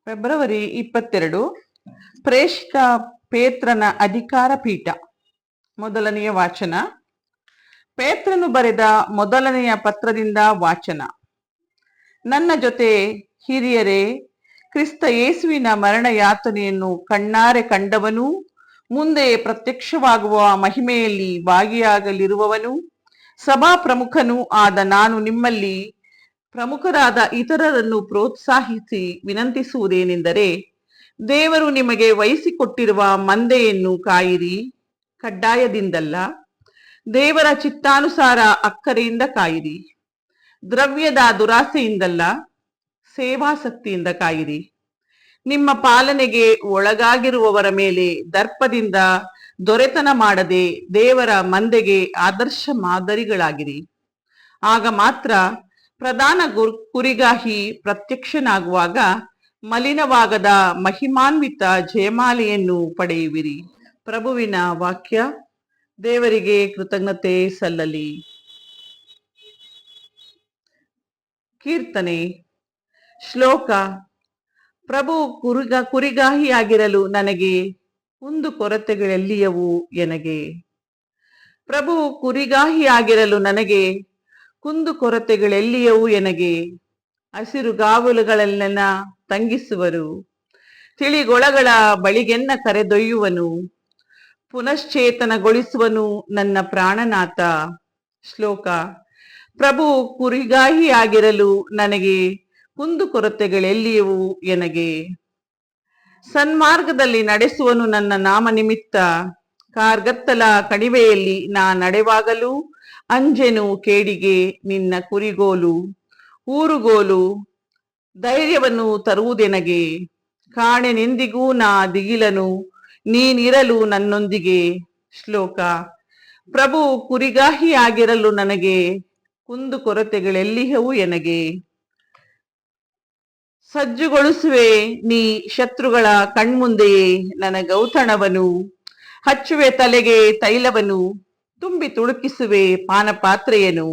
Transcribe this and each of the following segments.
February 22. ಪ್ರೇಷಿತ ಪೇತ್ರನ ಅಧಿಕಾರ ಪೀಠ. ಮೊದಲನೆಯ ವಾಚನ. ಪೇತ್ರನು ಬರೆದ ಮೊದಲನೆಯ ಪತ್ರದಿಂದ ವಾಚನ. ನನ್ನ ಜೊತೆ ಹಿರಿಯರೇ, ಕ್ರಿಸ್ತ ಯೇಸುವಿನ ಮರಣ ಯಾತನೆಯನ್ನು ಕಣ್ಣಾರೆ ಕಂಡವನು, ಮುಂದೆ ಪ್ರತ್ಯಕ್ಷವಾಗುವ ಮಹಿಮೆಯಲ್ಲಿ ಭಾಗಿಯಾಗಲಿರುವವನು, ಸಭಾ ಪ್ರಮುಖನೂ ಆದ ನಾನು ನಿಮ್ಮಲ್ಲಿ ಪ್ರಮುಖರಾದ ಇತರರನ್ನು ಪ್ರೋತ್ಸಾಹಿಸಿ ವಿನಂತಿಸುವುದೇನೆಂದರೆ, ದೇವರು ನಿಮಗೆ ವಹಿಸಿಕೊಟ್ಟಿರುವ ಮಂದೆಯನ್ನು ಕಾಯಿರಿ, ಕಡ್ಡಾಯದಿಂದಲ್ಲ, ದೇವರ ಚಿತ್ತಾನುಸಾರ ಅಕ್ಕರೆಯಿಂದ ಕಾಯಿರಿ. ದ್ರವ್ಯದ ದುರಾಸೆಯಿಂದಲ್ಲ, ಸೇವಾಸಕ್ತಿಯಿಂದ ಕಾಯಿರಿ. ನಿಮ್ಮ ಪಾಲನೆಗೆ ಒಳಗಾಗಿರುವವರ ಮೇಲೆ ದರ್ಪದಿಂದ ದೊರೆತನ ಮಾಡದೆ ದೇವರ ಮಂದೆಗೆ ಆದರ್ಶ ಮಾದರಿಗಳಾಗಿರಿ. ಆಗ ಮಾತ್ರ ಪ್ರಧಾನ ಕುರಿಗಾಹಿ ಪ್ರತ್ಯಕ್ಷನಾಗುವಾಗ ಮಲಿನವಾಗದ ಮಹಿಮಾನ್ವಿತ ಜಯಮಾಲೆಯನ್ನು ಪಡೆಯುವಿರಿ. ಪ್ರಭುವಿನ ವಾಕ್ಯ. ದೇವರಿಗೆ ಕೃತಜ್ಞತೆ ಸಲ್ಲಲಿ. ಕೀರ್ತನೆ. ಶ್ಲೋಕ. ಪ್ರಭು ಕುರಿಗಾಹಿಯಾಗಿರಲು ನನಗೆ ಕುಂದು ಕೊರತೆಗಳೆಲ್ಲಿಯವು ಎನಗೆ. ಪ್ರಭು ಕುರಿಗಾಹಿಯಾಗಿರಲು ನನಗೆ ಕುಂದು ಕೊರತೆಗಳೆಲ್ಲಿಯವು ಎನಗೆ. ಹಸಿರುಗಾವಲುಗಳನ್ನೆಲ್ಲ ತಂಗಿಸುವರು, ತಿಳಿಗೊಳಗಳ ಬಳಿಗೆನ್ನ ಕರೆದೊಯ್ಯುವನು, ಪುನಶ್ಚೇತನಗೊಳಿಸುವನು ನನ್ನ ಪ್ರಾಣನಾಥ. ಶ್ಲೋಕ. ಪ್ರಭು ಕುರಿಗಾಹಿಯಾಗಿರಲು ನನಗೆ ಕುಂದು ಕೊರತೆಗಳೆಲ್ಲಿಯವು ಎನಗೆ. ಸನ್ಮಾರ್ಗದಲ್ಲಿ ನಡೆಸುವನು ನನ್ನ ನಾಮ ನಿಮಿತ್ತ, ಕಾರ್ಗತ್ತಲ ಕಣಿವೆಯಲ್ಲಿ ನಾ ನಡೆವಾಗಲೂ ಅಂಜೆನು ಕೇಡಿಗೆ. ನಿನ್ನ ಕುರಿಗೋಲು ಊರುಗೋಲು ಧೈರ್ಯವನ್ನು ತರುವುದೆನಗೆ. ಕಾಣೆನೆಂದಿಗೂ ನಾ ದಿಗಿಲನು, ನೀನಿರಲು ನನ್ನೊಂದಿಗೆ. ಶ್ಲೋಕ. ಪ್ರಭು ಕುರಿಗಾಹಿಯಾಗಿರಲು ನನಗೆ ಕುಂದು ಕೊರತೆಗಳೆಲ್ಲಿಯವು ಎನಗೆ. ಸಜ್ಜುಗೊಳಿಸುವೆ ನೀ ಶತ್ರುಗಳ ಕಣ್ಮುಂದೆಯೇ ನನಗೌತಣವನು, ಹಚ್ಚುವೆ ತಲೆಗೆ ತೈಲವನು, ತುಂಬಿ ತುಳುಕಿಸುವೆ ಪಾನಪಾತ್ರೆಯನು.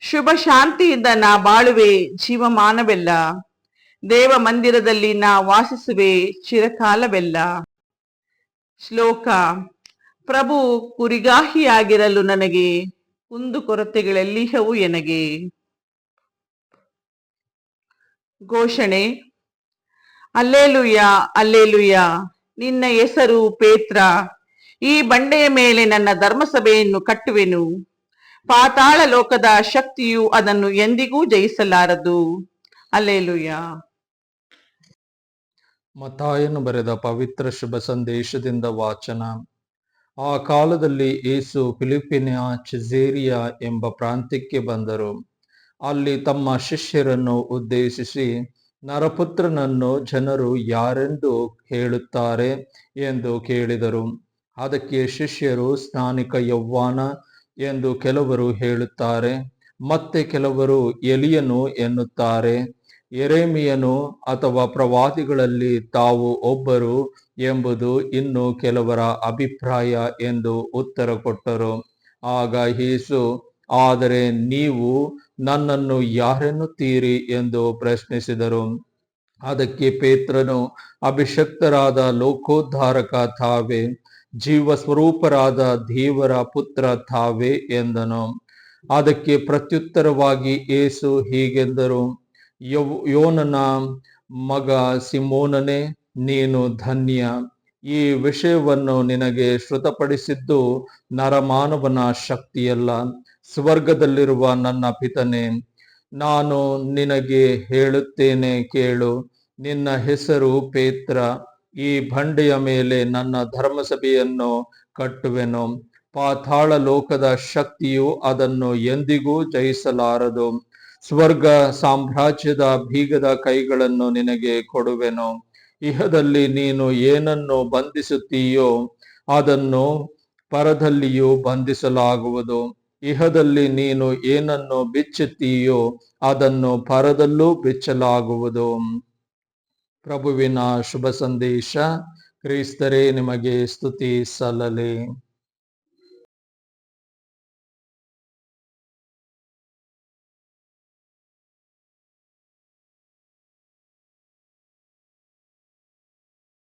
ಶುಭ ಶಾಂತಿಯಿಂದ ನಾ ಬಾಳುವೆ ಜೀವಮಾನವೆಲ್ಲ, ದೇವ ಮಂದಿರದಲ್ಲಿ ನಾ ವಾಸಿಸುವೆ ಚಿರಕಾಲವೆಲ್ಲ. ಶ್ಲೋಕ. ಪ್ರಭು ಕುರಿಗಾಹಿಯಾಗಿರಲು ನನಗೆ ಕುಂದು ಕೊರತೆಗಳೆಲ್ಲಿಯವು ಎನಗೆ. ಘೋಷಣೆ. ಅಲ್ಲೇಲುಯ್ಯ, ಅಲ್ಲೇಲುಯ್ಯ. ನಿನ್ನ ಹೆಸರು ಪೇತ್ರ. ಈ ಬಂಡೆಯ ಮೇಲೆ ನನ್ನ ಧರ್ಮಸಭೆಯನ್ನು ಕಟ್ಟುವೆನು. ಪಾತಾಳ ಲೋಕದ ಶಕ್ತಿಯು ಅದನ್ನು ಎಂದಿಗೂ ಜಯಿಸಲಾರದು. ಅಲ್ಲೇಲುಯ್ಯ. ಮತ್ತಾಯನು ಬರೆದ ಪವಿತ್ರ ಶುಭ ಸಂದೇಶದಿಂದ ವಾಚನ. ಆ ಕಾಲದಲ್ಲಿ ಯೇಸು ಫಿಲಿಪ್ಪಿನ ಚೆಸೇರಿಯಾ ಎಂಬ ಪ್ರಾಂತ್ಯಕ್ಕೆ ಬಂದರು. ಅಲ್ಲಿ ತಮ್ಮ ಶಿಷ್ಯರನ್ನು ಉದ್ದೇಶಿಸಿ, ನರಪುತ್ರನನ್ನು ಜನರು ಯಾರೆಂದು ಹೇಳುತ್ತಾರೆ ಎಂದು ಕೇಳಿದರು. ಅದಕ್ಕೆ ಶಿಷ್ಯರು, ಸ್ನಾನಿಕ ಯೌವಾನ ಎಂದು ಕೆಲವರು ಹೇಳುತ್ತಾರೆ, ಮತ್ತೆ ಕೆಲವರು ಎಲಿಯನು ಎನ್ನುತ್ತಾರೆ, ಯೆರೆಮೀಯನು ಅಥವಾ ಪ್ರವಾದಿಗಳಲ್ಲಿ ತಾವು ಒಬ್ಬರು ಎಂಬುದು ಇನ್ನು ಕೆಲವರ ಅಭಿಪ್ರಾಯ ಎಂದು ಉತ್ತರ ಕೊಟ್ಟರು. ಆಗ ಯೇಸು, ಆದರೆ ನೀವು ನನ್ನನ್ನು ಯಾರೆನ್ನುತ್ತೀರಿ ಎಂದು ಪ್ರಶ್ನಿಸಿದರು. ಅದಕ್ಕೆ ಪೇತ್ರನು, ಅಭಿಷಕ್ತರಾದ ಲೋಕೋದ್ಧಾರಕ ತಾವೇ, ಜೀವ ಸ್ವರೂಪರಾದ ದೇವರ ಪುತ್ರ ತಾವೇ ಎಂದನು. ಅದಕ್ಕೆ ಪ್ರತ್ಯುತ್ತರವಾಗಿ ಯೇಸು ಹೀಗೆಂದರು, ಯೋನನ ಮಗ ಸಿಮೋನನೇ, ನೀನು ಧನ್ಯ. ಈ ವಿಷಯವನ್ನು ನಿನಗೆ ಶ್ರುತಪಡಿಸಿದ್ದು ನರಮಾನವನ ಶಕ್ತಿಯಲ್ಲ, ಸ್ವರ್ಗದಲ್ಲಿರುವ ನನ್ನ ಪಿತನೇ. ನಾನು ನಿನಗೆ ಹೇಳುತ್ತೇನೆ ಕೇಳು. ನಿನ್ನ ಹೆಸರು ಪೇತ್ರ. ಈ ಬಂಡೆಯ ಮೇಲೆ ನನ್ನ ಧರ್ಮಸಭೆಯನ್ನು ಕಟ್ಟುವೆನು. ಪಾತಾಳ ಲೋಕದ ಶಕ್ತಿಯು ಅದನ್ನು ಎಂದಿಗೂ ಜಯಿಸಲಾರದು. ಸ್ವರ್ಗ ಸಾಮ್ರಾಜ್ಯದ ಬೀಗದ ಕೈಗಳನ್ನು ನಿನಗೆ ಕೊಡುವೆನು. ಇಹದಲ್ಲಿ ನೀನು ಏನನ್ನು ಬಂಧಿಸುತ್ತೀಯೋ ಅದನ್ನು ಪರದಲ್ಲಿಯೂ ಬಂಧಿಸಲಾಗುವುದು. ಇಹದಲ್ಲಿ ನೀನು ಏನನ್ನು ಬಿಚ್ಚುತ್ತೀಯೋ ಅದನ್ನು ಪರದಲ್ಲೂ ಬಿಚ್ಚಲಾಗುವುದು. ಪ್ರಭುವಿನ ಶುಭ ಸಂದೇಶ. ಕ್ರಿಸ್ತರೇ ನಿಮಗೆ ಸ್ತುತಿ ಸಲ್ಲಲಿ.